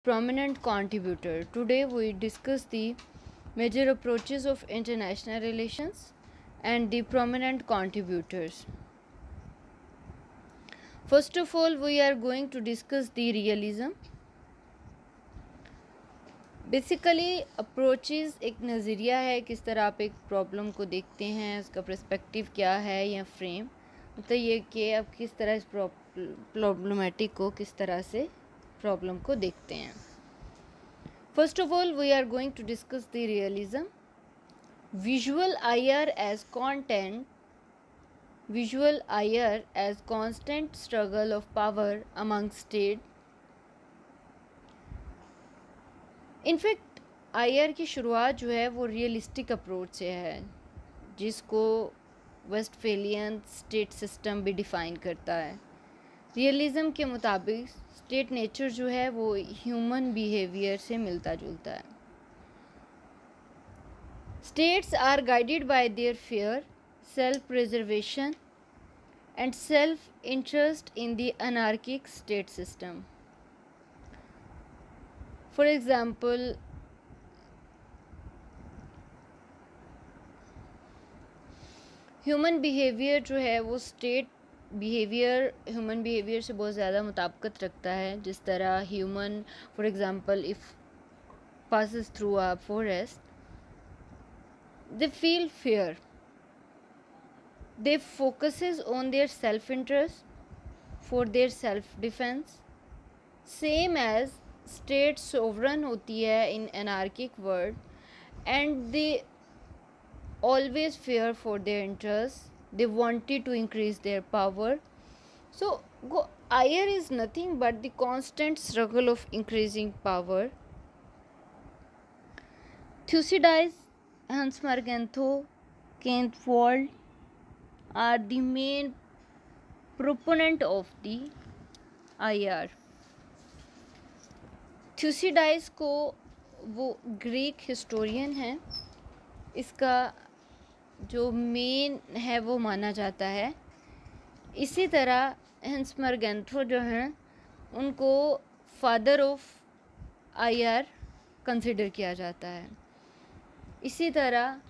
prominent contributor. Today we discuss the major approaches of international relations and the prominent contributors. First of all, we are going to discuss the realism. Basically approaches एक नज़रिया है, किस तरह आप एक problem को देखते हैं, उसका पर्सपेक्टिव क्या है या फ्रेम, मतलब ये कि आप किस तरह इस प्रॉब्लमेटिक को किस तरह से प्रॉब्लम को देखते हैं. First of all we are going to discuss the realism. Visual IR as content, visual IR as constant struggle of power among state. In fact IR की शुरुआत जो है वो रियलिस्टिक अप्रोच से है, जिसको वेस्टफेलियन स्टेट सिस्टम भी डिफ़ाइन करता है. रियलिज़म के मुताबिक स्टेट नेचर जो है वो ह्यूमन बिहेवियर से मिलता जुलता है. States are guided by their fear, self preservation and self interest in the anarchic state system. For example, human behaviour जो है वो स्टेट बिहेवियर ह्यूमन बिहेवियर से बहुत ज़्यादा मुताबिकत रखता है. जिस तरह human, for example, if passes through a forest, they feel fear. They focuses on their self-interest for their self-defense. Same as state sovereign होती है in anarchic world, and they always fear for their interests. They wanted to increase their power. So IR is nothing but the constant struggle of increasing power. Thucydides, Hans Margentho, Kenneth Wald are the main proponent of the IR. Thucydides को वो Greek historian है, इसका जो main है वो माना जाता है. इसी तरह हेंस मर्गेंथो जो हैं उनको फादर ऑफ आईआर कंसिडर किया जाता है. इसी तरह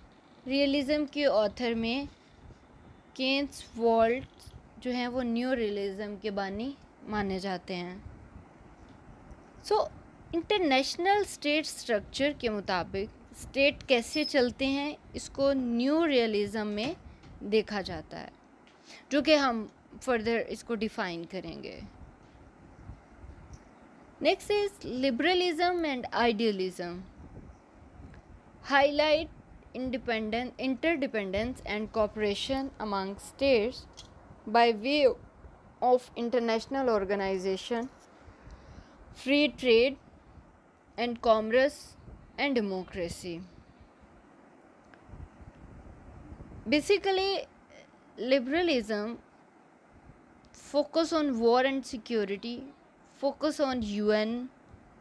रियलिज़म के ऑथर में केन्स वॉल्ट जो हैं वो न्यू रियलिज़म के बानी माने जाते हैं. सो इंटरनेशनल स्टेट स्ट्रक्चर के मुताबिक स्टेट कैसे चलते हैं इसको न्यू रियलिज़म में देखा जाता है, जो कि हम फर्दर इसको डिफ़ाइन करेंगे. Next is liberalism and idealism. Highlight interdependence and cooperation among states by way of international organization, free trade and commerce and democracy. Basically, liberalism focus on war and security, focus on UN,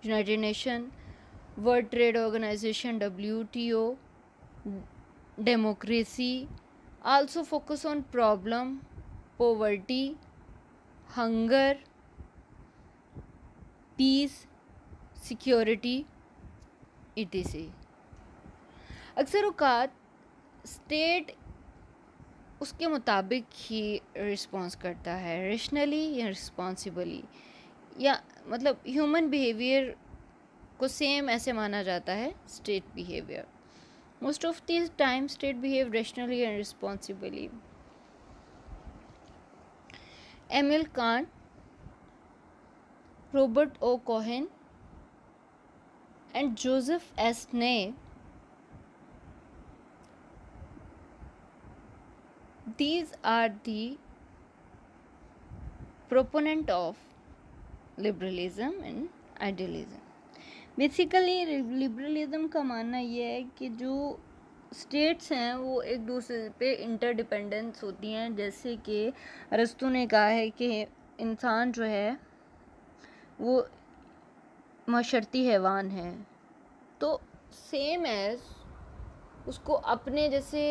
United Nations, World Trade Organization, WTO, democracy, also focus on problem, poverty, hunger, peace, security, etc. अक्सर औक़ात state उसके मुताबिक ही response करता है, rationally या responsibly, या मतलब human behaviour को सेम ऐसे माना जाता है state behaviour. Most of the time state behave rationally and responsibly. Emil Kant, Robert O. Cohen and Joseph S. Nye, these are the proponent of liberalism and idealism. Basically liberalism का मानना ये है कि जो स्टेट्स हैं वो एक दूसरे पे इंटरडिपेंडेंस होती हैं. जैसे कि अरस्तू ने कहा है कि इंसान जो है वो माशरती हैवान है, तो सेम एज उसको अपने जैसे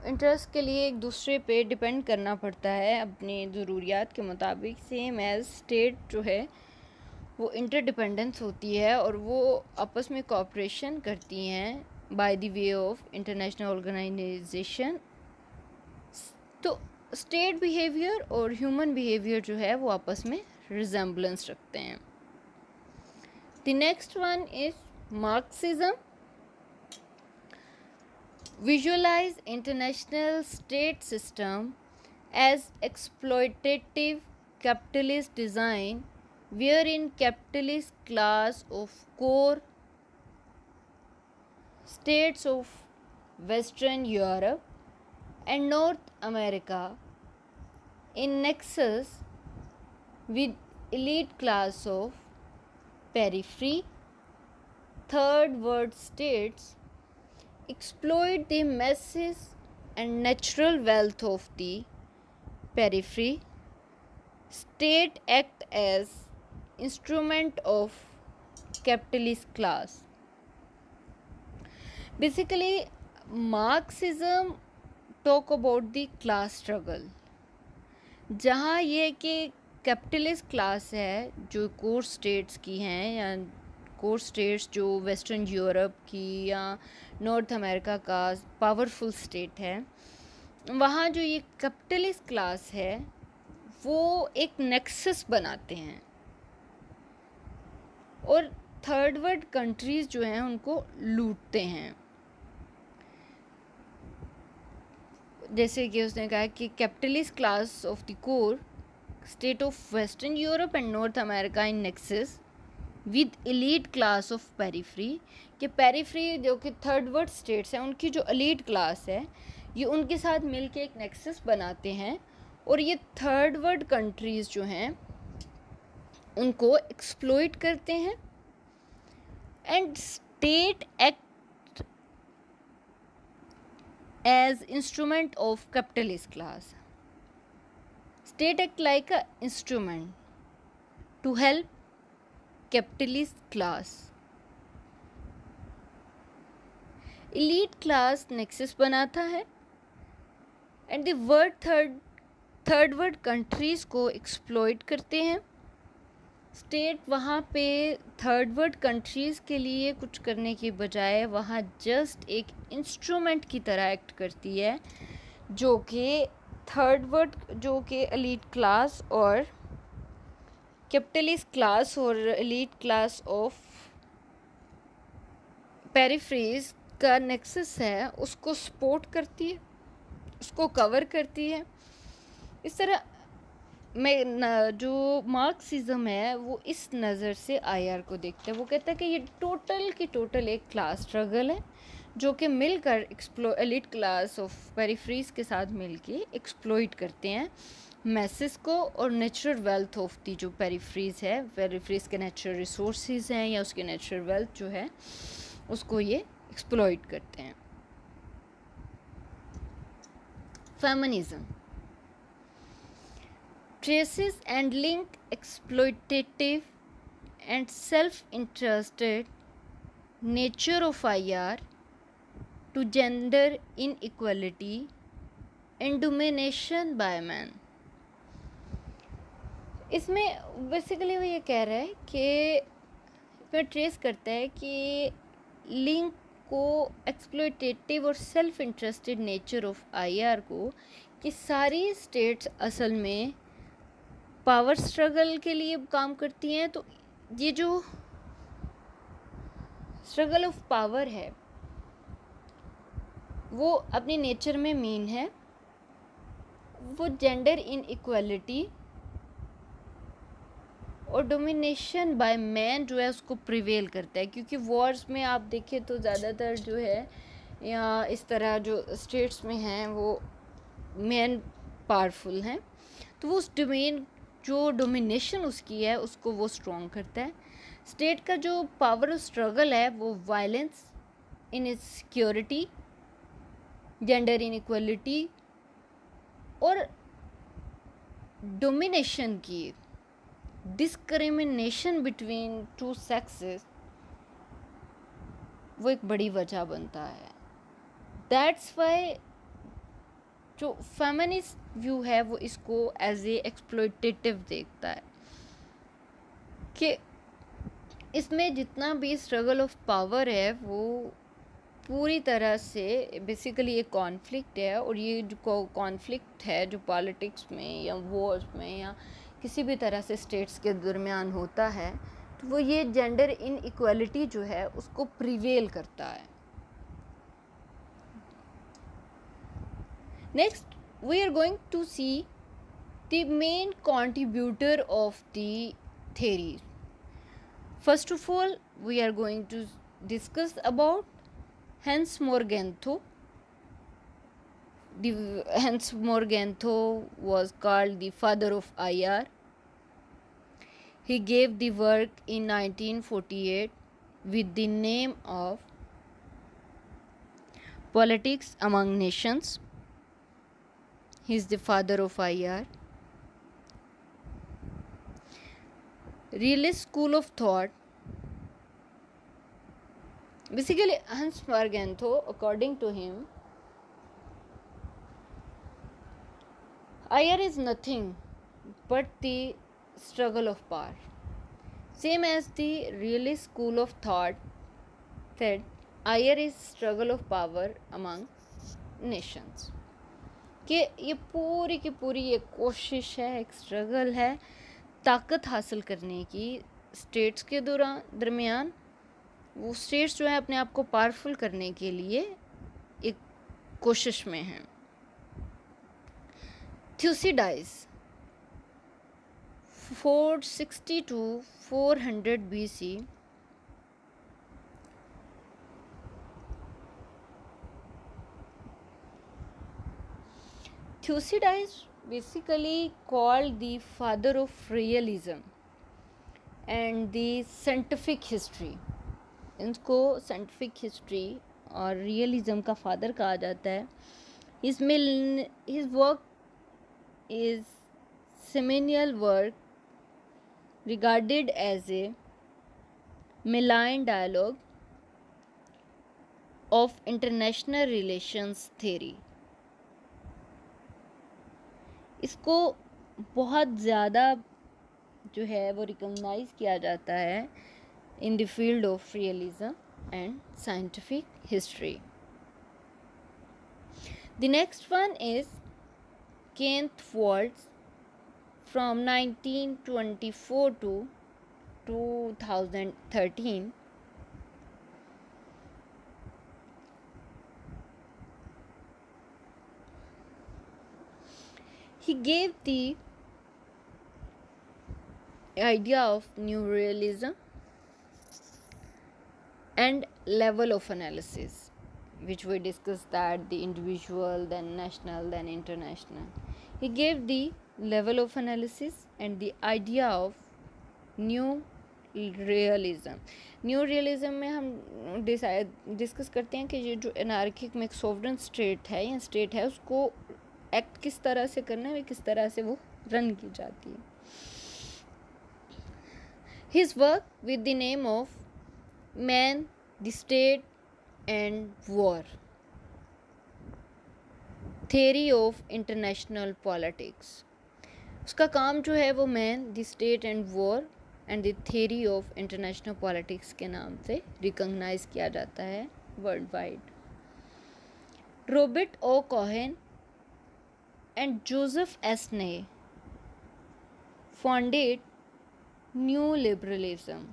इंटरेस्ट के लिए एक दूसरे पे डिपेंड करना पड़ता है अपनी ज़रूरियात के मुताबिक, सेम एज स्टेट जो है वो इंटरडिपेंडेंस होती है और वो आपस में कोऑपरेशन करती हैं by the way of international organisation. तो स्टेट बिहेवियर और ह्यूमन बिहेवियर जो है वो आपस में रिजेम्बलेंस रखते हैं। The next one is Marxism. Visualize international state system as exploitative capitalist design wherein capitalist class of core states of Western Europe and North America in nexus with elite class of periphery third world states exploit the masses and natural wealth of the periphery. State act as instrument of capitalist class. Basically, Marxism talk about the class struggle, जहाँ ये कि capitalist class है जो core states की हैं या core states जो western Europe की या नॉर्थ अमेरिका का पावरफुल स्टेट है, वहाँ जो ये कैपिटलिस्ट क्लास है वो एक नेक्सस बनाते हैं और थर्ड वर्ल्ड कंट्रीज़ जो हैं उनको लूटते हैं। जैसे कि उसने कहा कि capitalist class of the core state of western Europe and north America in nexus with elite class of periphery, कि पेरिफ्री जो कि थर्ड वर्ल्ड स्टेट्स हैं उनकी जो एलीट क्लास है ये उनके साथ मिलके एक नेक्सस बनाते हैं और ये थर्ड वर्ल्ड कंट्रीज़ जो हैं उनको एक्सप्लॉइट करते हैं। And state act as instrument of capitalist class. State act like a instrument to help capitalist class. Elite class nexus बनाता है and the world third world countries को exploit करते हैं। स्टेट वहाँ पे थर्ड वर्ल्ड कंट्रीज़ के लिए कुछ करने के बजाय वहाँ जस्ट एक इंस्ट्रूमेंट की तरह एक्ट करती है जो कि थर्ड वर्ल्ड जो कि एलीट क्लास और कैपिटलिस्ट क्लास और एलीट क्लास ऑफ पेरिफ्रीज का नेक्सस है उसको सपोर्ट करती है, उसको कवर करती है। इस तरह मैं जो मार्क्सिज्म है वो इस नज़र से आईआर को देखता है। वो कहता है कि ये टोटल की टोटल एक क्लास स्ट्रगल है जो कि मिलकर एलीट क्लास ऑफ पेरिफ्रीज के साथ मिलके एक्सप्लॉइट करते हैं मैसेस को और नेचुरल वेल्थ ऑफ दी जो पेरिफ्रीज है, पेरिफ्रीज के नेचुरल रिसोर्सेज हैं या उसके नेचुरल वेल्थ जो है उसको ये एक्सप्लॉइट करते हैं। Feminism traces and link exploitative and self-interested nature of IR to gender inequality and domination by man। इसमें बेसिकली वो ये कह रहा है कि इसमें ट्रेस करता है कि लिंक को एक्सप्लोइटेटिव और self interested nature of IR को कि सारी स्टेट्स असल में पावर स्ट्रगल के लिए काम करती हैं। तो ये जो स्ट्रगल ऑफ पावर है वो अपनी नेचर में मीन है, वो जेंडर इनइक्वालिटी और डोमिनेशन बाय मैन जो है उसको प्रिवेल करता है। क्योंकि वॉर्स में आप देखें तो ज़्यादातर जो है या इस तरह जो स्टेट्स में हैं वो मैन पावरफुल हैं, तो वो उस डोमेन जो डोमिनेशन उसकी है उसको वो स्ट्रॉन्ग करता है। स्टेट का जो पावर स्ट्रगल है वो वायलेंस, इनसिक्योरिटी, जेंडर इनइक्वालिटी और डोमिनेशन की डिस्क्रिमिनेशन बिटवीन टू सेक्सेस वो एक बड़ी वजह बनता है। दैट्स वाई जो फेमिनिस्ट व्यू है वो इसको एज ए एक्सप्लॉइटेटिव देखता है कि इसमें जितना भी स्ट्रगल ऑफ पावर है वो पूरी तरह से बेसिकली एक कॉन्फ्लिक्ट है, और ये जो कॉन्फ्लिक्ट है जो पॉलिटिक्स में या वॉर्स में या किसी भी तरह से स्टेट्स के दरमियान होता है, तो वो ये जेंडर इनइक्वालिटी जो है उसको प्रिवेल करता है. Next we are going to see the main contributor of the theory. First of all, we are going to discuss about Hans Morgenthau. Hans Morgenthau was called the father of IR. He gave the work in 1948 with the name of Politics Among Nations. He is the father of IR. Realist school of thought. Basically, Hans Morgenthau, according to him, IR is nothing but the struggle of power. Same as the realist school of thought said, IR is struggle of power among nations. कि ये पूरी की पूरी एक कोशिश है, एक struggle है ताकत हासिल करने की स्टेट्स के दरमियान. वो स्टेट्स जो है अपने आप को पावरफुल करने के लिए एक कोशिश में हैं. थ्यूसिडाइड्स 460 to 400 BC. Thucydides basically called the father of realism and the scientific history. इनको साइंटिफिक हिस्ट्री और रियलिज्म का फादर कहा जाता है. इसमें his work is seminal work regarded as a malign dialogue of international relations theory. इसको बहुत ज़्यादा जो है वो रिकॉग्नाइज किया जाता है in the field of realism and scientific history. The next one is Kenneth Waltz from 1924 to 2013. He gave the idea of new realism and level of analysis, which we discussed, that the individual, then national, then international. He gave the level of analysis and the idea of new realism. New realism में हम discuss करते हैं कि ये जो anarchic में एक sovereign state है या स्टेट है उसको एक्ट किस तरह से करना है, किस तरह से वो रन की जाती है. His work with the name of Man, the State and War, Theory of International Politics. उसका काम जो है वो man, the state and war and the theory of international politics के नाम से रिकॉग्नाइज किया जाता है world wide. Robert O Keohane and Joseph S Nye founded new liberalism.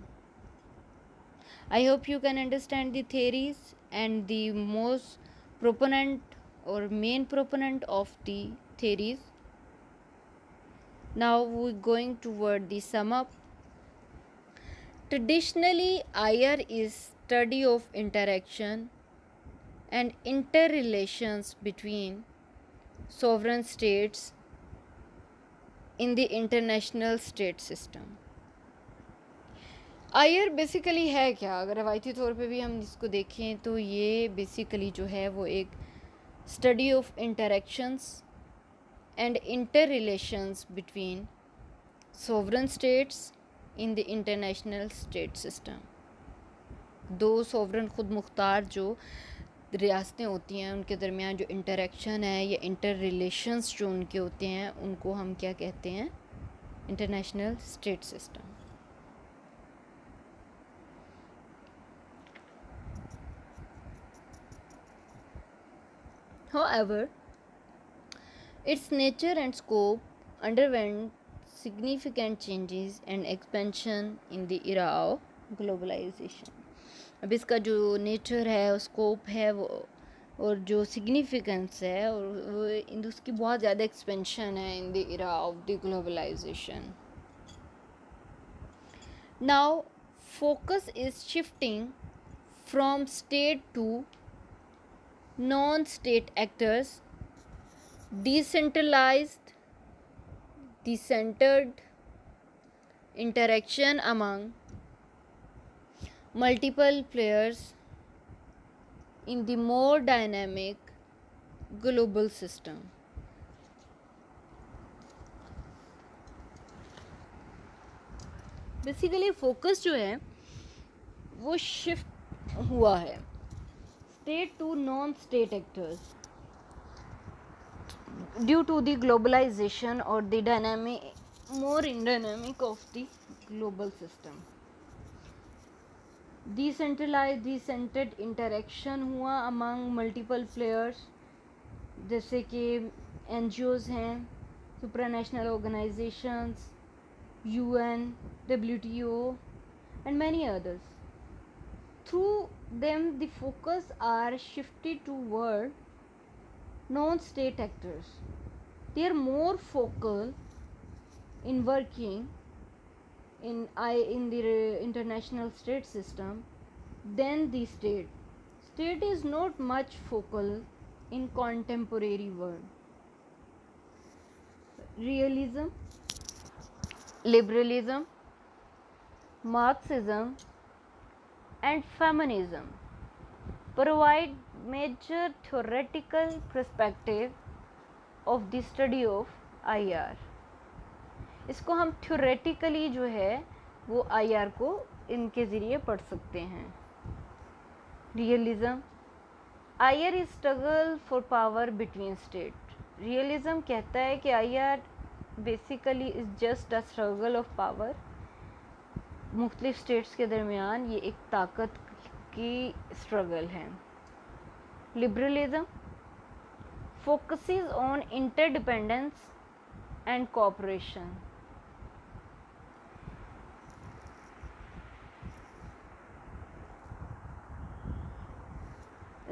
I hope you can understand the theories and the most proponent or main proponent of the theories. Now we're going toward the sum up. Traditionally, IR is study of interaction and interrelations between sovereign states in the international state system. IR basically है क्या, अगर रवायती तौर पे भी हम इसको देखें तो ये बेसिकली जो है वो एक study of interactions and inter relations between sovereign states in the international state system. दो सोवरेन खुद मुख्तार जो रियासतें होती हैं उनके दरमियान जो इंटरेक्शन है या इंटर रिलेशंस जो उनके होते हैं उनको हम क्या कहते हैं, international state system. However, its nature and scope underwent significant changes and expansion in the era of globalization. अब इसका जो नेचर है, स्कोप है वो, और जो सिग्निफिकेंस है, और वो उसकी बहुत ज़्यादा एक्सपेंशन है in the era of the globalization. Now focus is shifting from state to non-state actors, decentralized, decentered interaction among multiple players in the more dynamic global system. Basically focus जो है वो शिफ्ट हुआ है state to non state actors due to the globalization और the dynamic more in dynamic of the global system. Decentralize decentred interaction हुआ among multiple players, जैसे कि NGOs हैं, supranational organizations, UN, WTO and many others. Through them the focus are shifted toward non-state actors. They are more focal in working in the international state system than the state. State is not much focal in contemporary world. Realism, liberalism, Marxism and feminism provide major theoretical perspective of the study of IR. इसको हम theoretically जो है वो IR को इनके ज़रिए पढ़ सकते हैं. Realism, IR is struggle for power between state. Realism कहता है कि IR basically is just a struggle of power. मुख्तलिफ स्टेट्स के दरमियान ये एक ताकत की स्ट्रगल है. Liberalism focuses on interdependence and cooperation.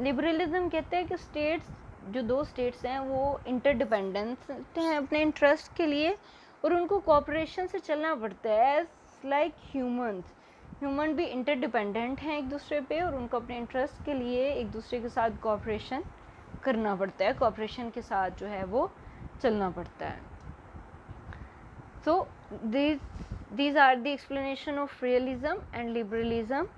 Liberalism कहते हैं कि स्टेट्स, जो दो स्टेट्स हैं वो इंटरडिपेंडेंस हैं अपने इंटरेस्ट के लिए, और उनको कोऑपरेशन से चलना पड़ता है. एज लाइक ह्यूमन भी इंटरडिपेंडेंट हैं एक दूसरे पे, और उनको अपने इंटरेस्ट के लिए एक दूसरे के साथ कोऑपरेशन करना पड़ता है, कोऑपरेशन के साथ जो है वो चलना पड़ता है. सो these are the explanation of realism and liberalism.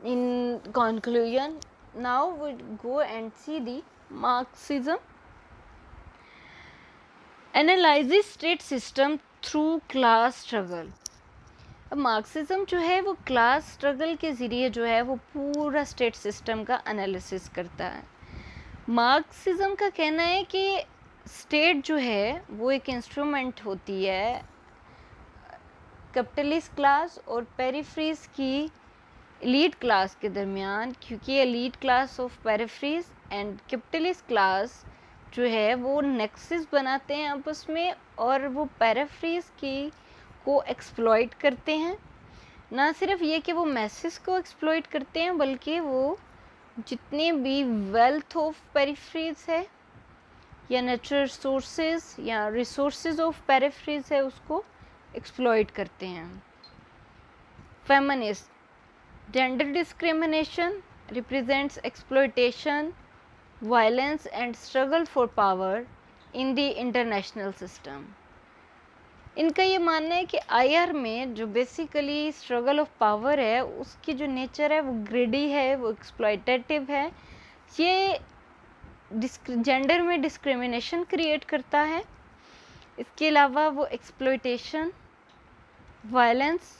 In conclusion, now we go and see the Marxism analyzes state system through class struggle. अब मार्क्सिज्म जो है वो क्लास स्ट्रगल के ज़रिए जो है वो पूरा स्टेट सिस्टम का एनालिसिस करता है. मार्क्सिज्म का कहना है कि स्टेट जो है वो एक इंस्ट्रूमेंट होती है कैपिटलिस्ट क्लास और पेरिफ्रीज की एलीट क्लास के दरमियान, क्योंकि elite class of peripheries and capitalist class जो है वो नेक्सस बनाते हैं आपस में, और वो पेरिफ्रीज की को एक्सप्लॉइट करते हैं. ना सिर्फ ये कि वो मैसेस को एक्सप्लॉइट करते हैं, बल्कि वो जितने भी वेल्थ ऑफ पेरिफ्रीज है या नेचुरल रिसोर्सेज या रिसोर्सेज ऑफ पेरिफ्रीज है उसको एक्सप्लॉइट करते हैं. Feminist gender discrimination represents exploitation, violence and struggle for power in the international system. इनका ये मानना है कि IR में जो बेसिकली स्ट्रगल ऑफ पावर है उसकी जो नेचर है वो ग्रेडी है, वो एक्सप्लॉइटेटिव है. ये जेंडर में डिस्क्रिमिनेशन क्रिएट करता है. इसके अलावा वो exploitation, violence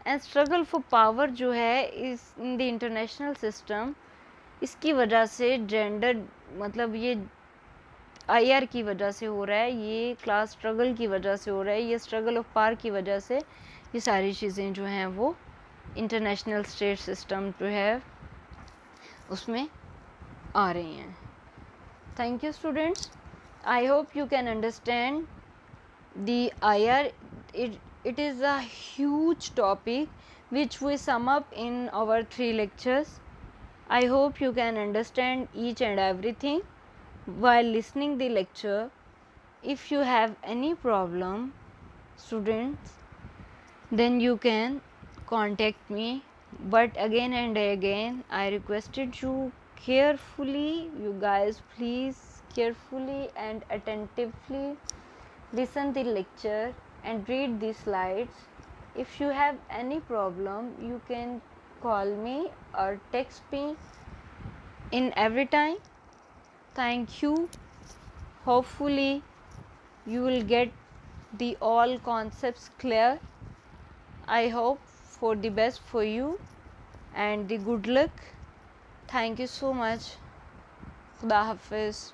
and struggle for power जो है इस इन द इंटरनेशनल सिस्टम, इसकी वजह से जेंडर मतलब ये IR की वजह से हो रहा है, ये क्लास स्ट्रगल की वजह से हो रहा है, ये स्ट्रगल ऑफ पावर की वजह से ये सारी चीज़ें जो हैं वो इंटरनेशनल स्टेट सिस्टम जो है उसमें आ रही हैं. Thank you, students. I hope you can understand the IR. It is a huge topic which we sum up in our 3 lectures. I hope you can understand each and everything while listening the lecture. If you have any problem, students, then you can contact me. But again and again, I requested you carefully, you guys, please carefully and attentively listen the lecture and read the slides. If you have any problem, you can call me or text me in every time. Thank you. Hopefully you will get the all concepts clear. I hope for the best for you and the good luck. Thank you so much. Khuda Hafiz.